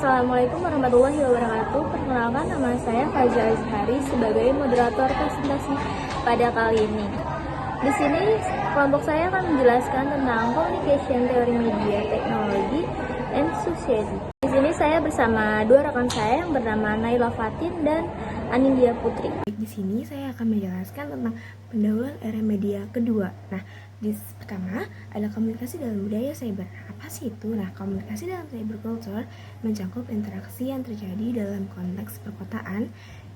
Assalamualaikum warahmatullahi wabarakatuh. Perkenalkan, nama saya Faza Azhari sebagai moderator presentasi pada kali ini. Di sini kelompok saya akan menjelaskan tentang Communication Theory Media Technology and Society. Di sini saya bersama dua rekan saya yang bernama Naila Fatin dan Anindya Putri. Di sini saya akan menjelaskan tentang pendahuluan era media kedua. Nah, pertama ada komunikasi dalam budaya cyber. Apa sih itu? Nah, komunikasi dalam cyber culture mencakup interaksi yang terjadi dalam konteks perkotaan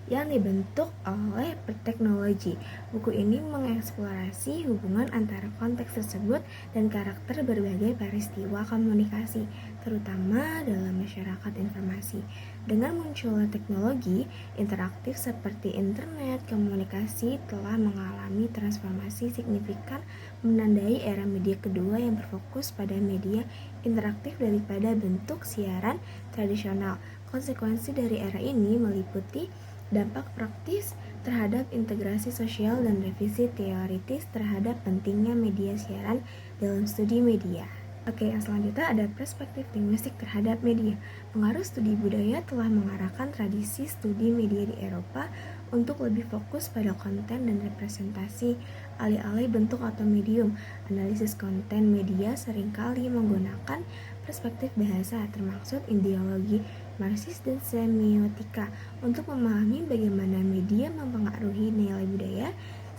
yang dibentuk oleh teknologi. Buku ini mengeksplorasi hubungan antara konteks tersebut dan karakter berbagai peristiwa komunikasi, terutama dalam masyarakat informasi. Dengan munculnya teknologi interaktif seperti internet, komunikasi telah mengalami transformasi signifikan, menandai era media kedua yang berfokus pada media interaktif daripada bentuk siaran tradisional. Konsekuensi dari era ini meliputi dampak praktis terhadap integrasi sosial dan revisi teoritis terhadap pentingnya media siaran dalam studi media. Oke, yang selanjutnya ada perspektif linguistik terhadap media. Pengaruh studi budaya telah mengarahkan tradisi studi media di Eropa untuk lebih fokus pada konten dan representasi alih-alih bentuk atau medium. Analisis konten media seringkali menggunakan perspektif bahasa, termasuk ideologi Marxis dan semiotika, untuk memahami bagaimana media mempengaruhi nilai budaya.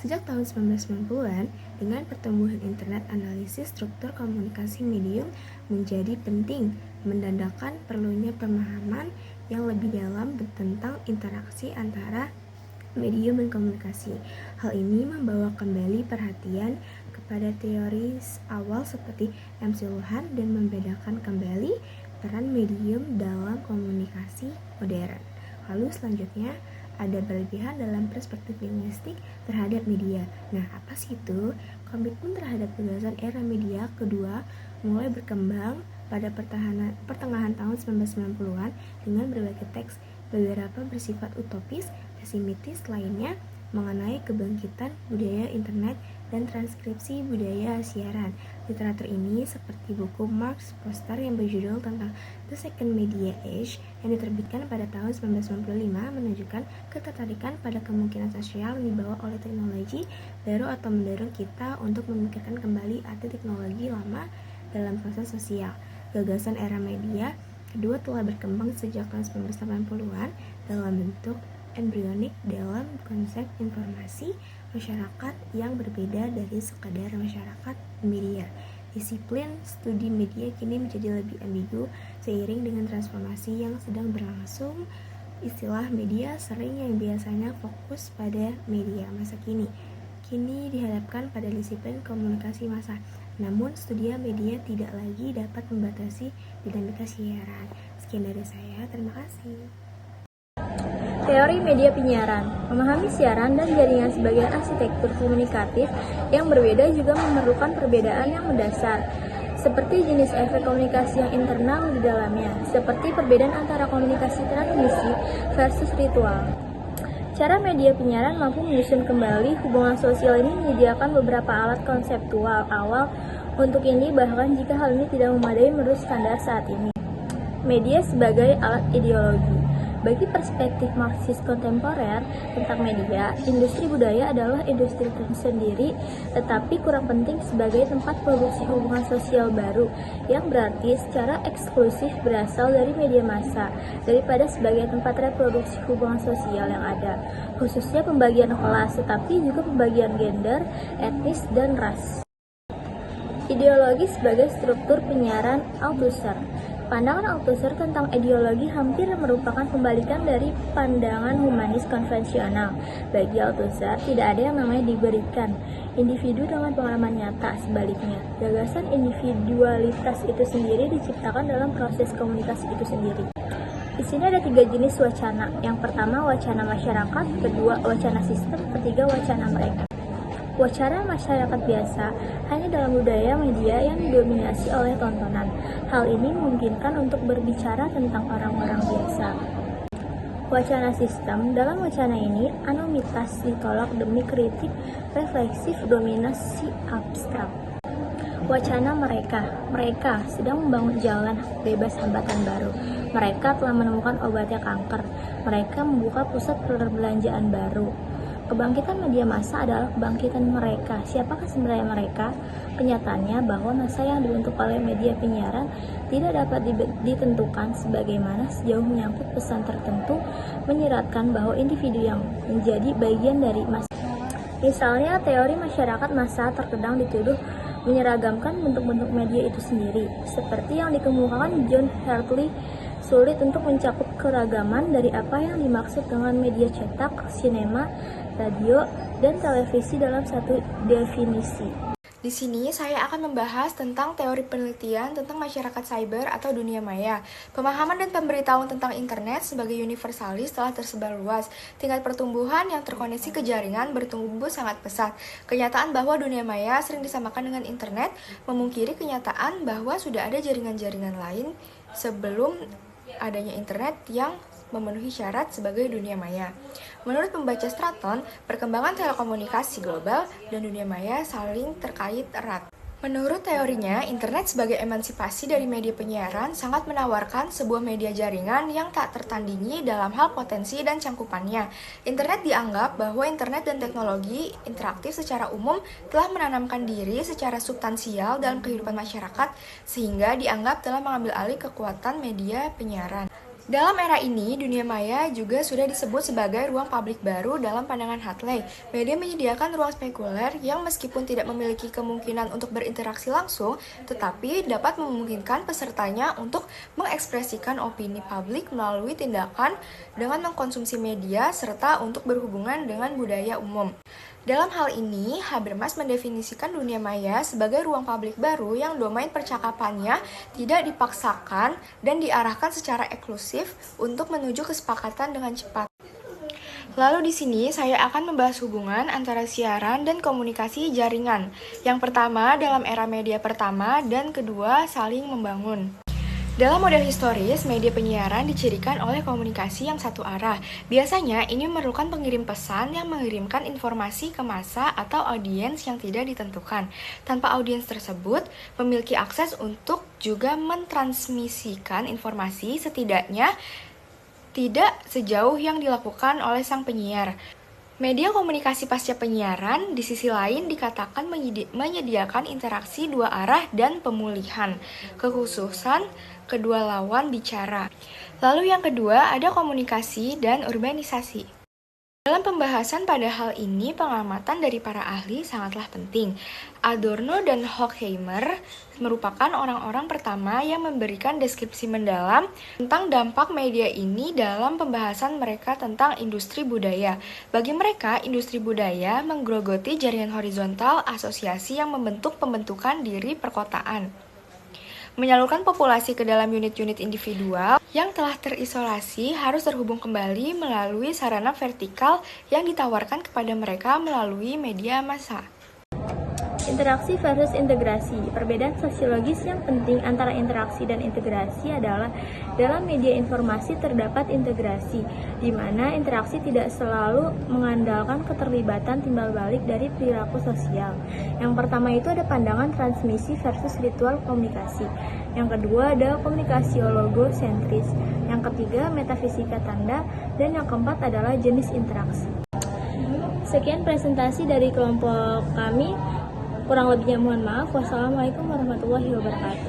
Sejak tahun 1990-an, dengan pertumbuhan internet, analisis struktur komunikasi medium menjadi penting, menandakan perlunya pemahaman yang lebih dalam tentang interaksi antara medium dan komunikasi. Hal ini membawa kembali perhatian kepada teori awal seperti MC Luhan dan membedakan kembali peran medium dalam komunikasi modern. Lalu selanjutnya ada berlebihan dalam perspektif linguistik terhadap media. Nah, apa sih itu? Komitmen terhadap gagasan era media kedua mulai berkembang pada pertengahan tahun 1990-an dengan berbagai teks, beberapa bersifat utopis, pesimistis lainnya mengenai kebangkitan budaya internet dan transkripsi budaya siaran. Literatur ini seperti buku Marx Poster yang berjudul tentang The Second Media Age yang diterbitkan pada tahun 1995 menunjukkan ketertarikan pada kemungkinan sosial yang dibawa oleh teknologi baru atau mendorong kita untuk memikirkan kembali arti teknologi lama dalam proses sosial. Gagasan era media kedua telah berkembang sejak tahun 1980-an dalam bentuk embrionik dalam konsep informasi masyarakat yang berbeda dari sekadar masyarakat media. Disiplin studi media kini menjadi lebih ambigu seiring dengan transformasi yang sedang berlangsung. Istilah media sering yang biasanya fokus pada media masa kini dihadapkan pada disiplin komunikasi massa. Namun studi media tidak lagi dapat membatasi dinamika siaran. Sekian dari saya, terima kasih. Teori media penyiaran. Memahami siaran dan jaringan sebagai arsitektur komunikatif yang berbeda juga memerlukan perbedaan yang mendasar, seperti jenis efek komunikasi yang internal di dalamnya, seperti perbedaan antara komunikasi transmisi versus ritual. Cara media penyiaran mampu menyusun kembali hubungan sosial ini menyediakan beberapa alat konseptual awal untuk ini, bahkan jika hal ini tidak memadai menurut standar saat ini. Media sebagai alat ideologi. Bagi perspektif Marxis kontemporer tentang media, industri budaya adalah industri tersendiri, tetapi kurang penting sebagai tempat produksi hubungan sosial baru, yang berarti secara eksklusif berasal dari media massa, daripada sebagai tempat reproduksi hubungan sosial yang ada, khususnya pembagian kelas, tetapi juga pembagian gender, etnis, dan ras. Ideologi sebagai struktur penyiaran Althusser. Pandangan Althusser tentang ideologi hampir merupakan pembalikan dari pandangan humanis konvensional. Bagi Althusser, tidak ada yang namanya diberikan individu dengan pengalaman nyata. Sebaliknya, gagasan individualitas itu sendiri diciptakan dalam proses komunikasi itu sendiri. Di sini ada 3 jenis wacana. Yang pertama, wacana masyarakat, kedua, wacana sistem, ketiga, wacana mereka. Wacana masyarakat biasa hanya dalam budaya media yang didominasi oleh tontonan. Hal ini memungkinkan untuk berbicara tentang orang-orang biasa. Wacana sistem, dalam wacana ini anonimitas ditolak demi kritik refleksif dominasi abstrak. Wacana mereka sedang membangun jalan bebas hambatan baru. Mereka telah menemukan obatnya kanker. Mereka membuka pusat perbelanjaan baru. Kebangkitan media massa adalah kebangkitan mereka. Siapakah sebenarnya mereka? Kenyataannya bahwa massa yang dibentuk oleh media penyiaran tidak dapat ditentukan sebagaimana sejauh menyangkut pesan tertentu menyiratkan bahwa individu yang menjadi bagian dari massa. Misalnya, teori masyarakat massa terkadang dituduh menyeragamkan bentuk-bentuk media itu sendiri. Seperti yang dikemukakan John Hartley, sulit untuk mencakup keragaman dari apa yang dimaksud dengan media cetak, sinema, radio, dan televisi dalam satu definisi. Di sini saya akan membahas tentang teori penelitian tentang masyarakat cyber atau dunia maya. Pemahaman dan pemberitahuan tentang internet sebagai universalis telah tersebar luas. Tingkat pertumbuhan yang terkoneksi ke jaringan bertumbuh sangat pesat. Kenyataan bahwa dunia maya sering disamakan dengan internet memungkiri kenyataan bahwa sudah ada jaringan-jaringan lain sebelum adanya internet yang memenuhi syarat sebagai dunia maya. Menurut pembaca Stratton, perkembangan telekomunikasi global dan dunia maya saling terkait erat. Menurut teorinya, internet sebagai emansipasi dari media penyiaran sangat menawarkan sebuah media jaringan yang tak tertandingi dalam hal potensi dan cangkupannya. Internet dianggap bahwa internet dan teknologi interaktif secara umum telah menanamkan diri secara substansial dalam kehidupan masyarakat, sehingga dianggap telah mengambil alih kekuatan media penyiaran. Dalam era ini, dunia maya juga sudah disebut sebagai ruang publik baru dalam pandangan Hartley. Media menyediakan ruang spekuler yang meskipun tidak memiliki kemungkinan untuk berinteraksi langsung, tetapi dapat memungkinkan pesertanya untuk mengekspresikan opini publik melalui tindakan dengan mengkonsumsi media serta untuk berhubungan dengan budaya umum. Dalam hal ini, Habermas mendefinisikan dunia maya sebagai ruang publik baru yang domain percakapannya tidak dipaksakan dan diarahkan secara eksklusif untuk menuju kesepakatan dengan cepat. Lalu di sini saya akan membahas hubungan antara siaran dan komunikasi jaringan. Yang pertama dalam era media pertama dan kedua saling membangun. Dalam model historis, media penyiaran dicirikan oleh komunikasi yang satu arah. Biasanya, ini memerlukan pengirim pesan yang mengirimkan informasi ke massa atau audiens yang tidak ditentukan. Tanpa audiens tersebut, memiliki akses untuk juga mentransmisikan informasi setidaknya tidak sejauh yang dilakukan oleh sang penyiar. Media komunikasi pasca penyiaran di sisi lain dikatakan menyediakan interaksi dua arah dan pemulihan kekhususan kedua lawan bicara. Lalu yang kedua ada komunikasi dan urbanisasi. Dalam pembahasan pada hal ini, pengamatan dari para ahli sangatlah penting. Adorno dan Horkheimer merupakan orang-orang pertama yang memberikan deskripsi mendalam tentang dampak media ini dalam pembahasan mereka tentang industri budaya. Bagi mereka, industri budaya menggerogoti jaringan horizontal asosiasi yang membentuk pembentukan diri perkotaan. Menyalurkan populasi ke dalam unit-unit individual yang telah terisolasi harus terhubung kembali melalui sarana vertikal yang ditawarkan kepada mereka melalui media massa. Interaksi versus integrasi. Perbedaan sosiologis yang penting antara interaksi dan integrasi adalah dalam media informasi terdapat integrasi, di mana interaksi tidak selalu mengandalkan keterlibatan timbal balik dari perilaku sosial. Yang pertama itu ada pandangan transmisi versus ritual komunikasi. Yang kedua ada komunikasiologosentris. Yang ketiga metafisika tanda, dan yang keempat adalah jenis interaksi. Sekian presentasi dari kelompok kami. Kurang lebihnya mohon maaf. Wassalamualaikum warahmatullahi wabarakatuh.